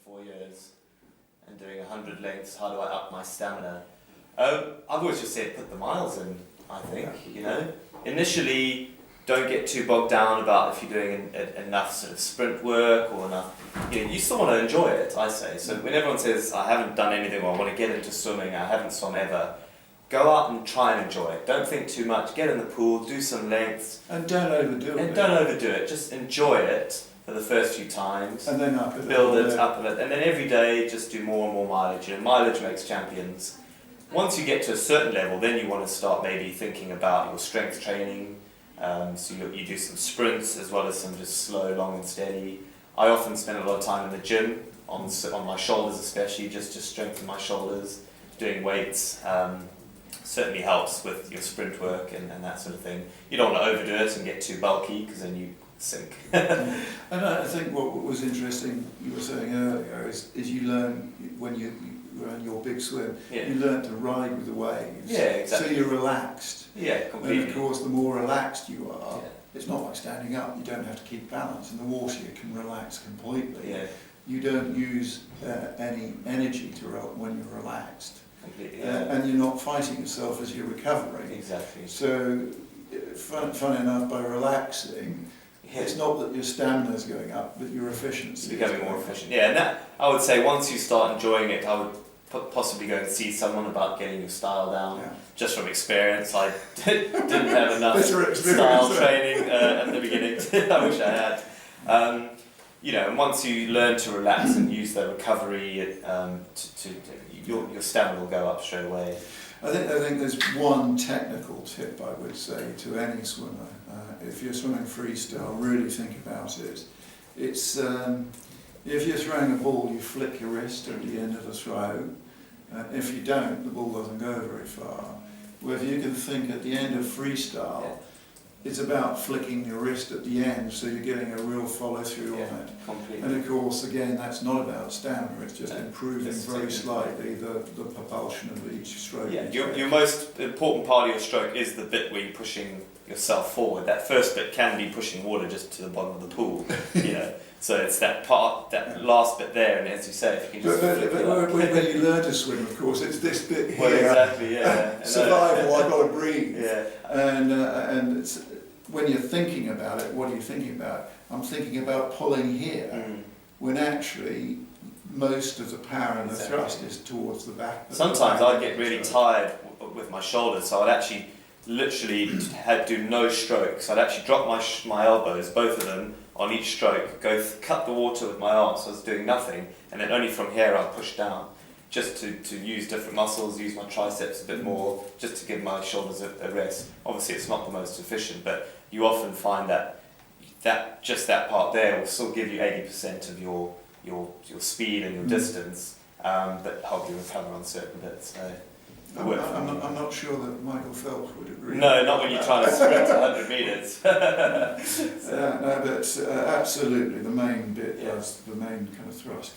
4 years and doing 100 lengths. How do I up my stamina? I've always just said put the miles in, I think, Initially, don't get too bogged down about if you're doing enough sort of sprint work or enough. You still want to enjoy it, I say. So when everyone says, I haven't done anything or I want to get into swimming, I haven't swum ever, go out and try and enjoy it. Don't think too much. Get in the pool, do some lengths. And don't overdo it. And don't overdo it. Just enjoy it for the first few times. And then up it. Build it, up it. And then every day, just do more and more mileage. Mileage makes champions. Once you get to a certain level, then you want to start maybe thinking about your strength training. So you do some sprints as well as some just slow, long and steady. I often spend a lot of time in the gym, on my shoulders especially, just to strengthen my shoulders. Doing weights certainly helps with your sprint work and that sort of thing. You don't want to overdo it and get too bulky because then you sink. And I think what was interesting, you were saying earlier, is you learn when you run your big swim, you learn to ride with the waves. Yeah, exactly. So you're relaxed. Yeah, completely. And of course, the more relaxed you are, it's not like standing up. You don't have to keep balance. In the water, you can relax completely. Yeah. You don't use any energy when you're relaxed. Completely. And you're not fighting yourself as you're recovering. Exactly. So, fun enough, by relaxing, it's not that your stamina is going up, but your efficiency. It's becoming more efficient. Yeah, and that, I would say once you start enjoying it, I would possibly go and see someone about getting your style down. Yeah. Just from experience, I didn't have enough style training at the beginning. I wish I had. And once you learn to relax and use the recovery, your stamina will go up straight away. I think there's one technical tip I would say to any swimmer. If you're swimming freestyle, really think about it. It's if you're throwing a ball, you flick your wrist at the end of the throw. If you don't, the ball doesn't go very far. Where if you can think at the end of freestyle, it's about flicking your wrist at the end, so you're getting a real follow-through on it. Completely. And of course, again, that's not about stamina, it's just improving very slightly the propulsion of each stroke. Yeah, your most important part of your stroke is the bit where you're pushing yourself forward. That first bit can be pushing water just to the bottom of the pool, So it's that part, that last bit there, and as you say, if you can just but when you learn to swim, of course, it's this bit here. Well, exactly, yeah. Survival, I've got to breathe. Yeah. And it's, when you're thinking about it, what are you thinking about? I'm thinking about pulling here, when actually most of the power and the thrust is towards the back. Sometimes I'd get really tired with my shoulders, so I'd actually literally do no strokes. I'd actually drop my elbows, both of them, on each stroke, cut the water with my arms, so I was doing nothing, and then only from here I'd push down, just to use different muscles, use my triceps a bit more, just to give my shoulders a rest. Obviously it's not the most efficient, but you often find that just that part there will still give you 80% of your speed and your distance, but help you recover on certain bits. So, I'm not sure that Michael Phelps would agree. No, not when you're trying to sprint 100 metres. No, but absolutely, the main bit, the main kind of thrust